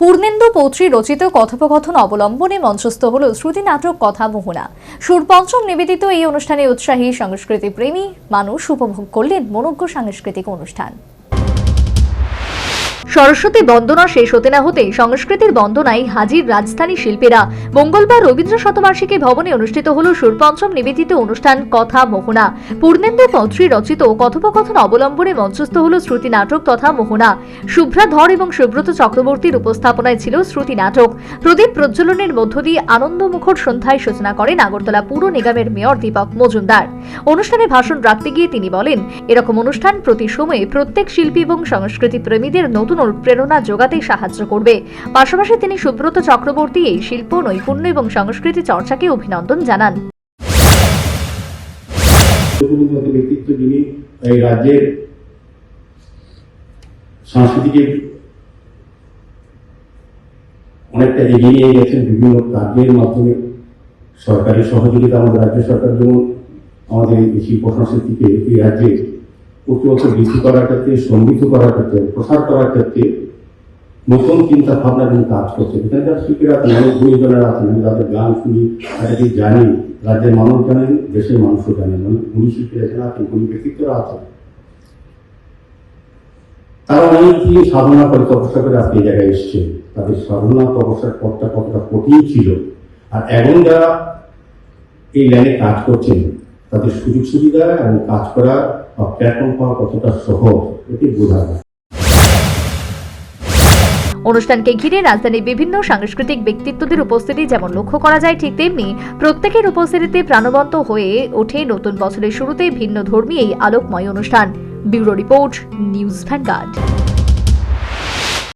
পূর্ণেন্দু পৌত্রী রচিত কথোপকথন অবলম্বনে মঞ্চস্থ হল শ্রুতি নাটক কথা মোহনা। সুরপঞ্চম নিবেদিত এই অনুষ্ঠানে উৎসাহী সংস্কৃতি প্রেমী মানুষ উপভোগ করলেন মনোজ্ঞ সাংস্কৃতিক অনুষ্ঠান। সরস্বতী বন্দনা শেষ হতে না হতেই সংস্কৃতির বন্দনায় হাজির রাজধানী শিল্পীরা। মঙ্গলবার রবীন্দ্র শতবার্ষিকী ভবনে অনুষ্ঠিত হল সুরপঞ্চম নিবেদিত অনুষ্ঠান কথা মোহনা। পূর্ণেন্দু পৌত্রী রচিত কথোপকথন অবলম্বনে মঞ্চস্থ হল শ্রুতি নাটক তথা মোহনা। শুভ্রা ধর এবং সুব্রত চক্রবর্তীর উপস্থাপনায় ছিল শ্রুতি নাটক। প্রদীপ প্রজ্বলনের মধ্য দিয়ে আনন্দমুখর সন্ধ্যায় সূচনা করেন আগরতলা পুর নিগমের মেয়র দীপক মজুমদার। অনুষ্ঠানে ভাষণ রাখতে গিয়ে তিনি বলেন, এরকম অনুষ্ঠান প্রতি সময়ে প্রত্যেক শিল্পী এবং সংস্কৃতি প্রেমীদের নতুন প্রেরণা যোগাতে সাহায্য করবে। পাশাপাশি তিনি সুব্রত চক্রবর্তী এই শিল্প নৈপুণ্য এবং সংস্কৃতি চর্চাকে অভিনন্দন জানান। ব্যক্তিত্ব যিনি এই রাজ্যের সাংস্কৃতিক অনেকটা এগিয়ে নিয়ে গেছেন বিভিন্ন কাজের মাধ্যমে। সরকারি সহযোগিতা, আমাদের রাজ্য সরকার যেমন আমাদের শিল্প সংস্কৃতিকে এই রাজ্যে প্রতিবর্ষ বৃদ্ধি করার ক্ষেত্রে, সমৃদ্ধ করার ক্ষেত্রে, প্রসার করার ক্ষেত্রে নতুন চিন্তা ভাবনা এবং কাজ করছে। এখানকার শিল্পীরা আছেন, অনেক গুণীজনেরা আছেন, আমি তাদের গান শুনি, তাদেরকে জানি, রাজ্যের মানুষ জানেন, দেশের মানুষও জানেন, অনেক গুণী শিল্পীরা এখানে আছেন, গুণী ব্যক্তিত্বরা আছেন। তারা অনেক দিন সাধনা করে তপস্যা করে আজকে এই জায়গায় এসছে। তাদের সাধনা তপস্যার পথটা কতটা কঠিন ছিল, আর এখন যারা এই লাইনে কাজ করছেন তাদের সুযোগ সুবিধা এবং কাজ করা বা প্ল্যাটফর্ম পাওয়া কতটা সহজ, এটি বোঝা যায়। অনুষ্ঠানকে ঘিরে রাজধানীর বিভিন্ন সাংস্কৃতিক ব্যক্তিত্বদের উপস্থিতি যেমন লক্ষ্য করা যায়, ঠিক তেমনি প্রত্যেকের উপস্থিতিতে প্রাণবন্ত হয়ে ওঠে নতুন বছরের শুরুতে ভিন্ন ধর্মী এই আলোকময় অনুষ্ঠান। Bureau report, news vanguard.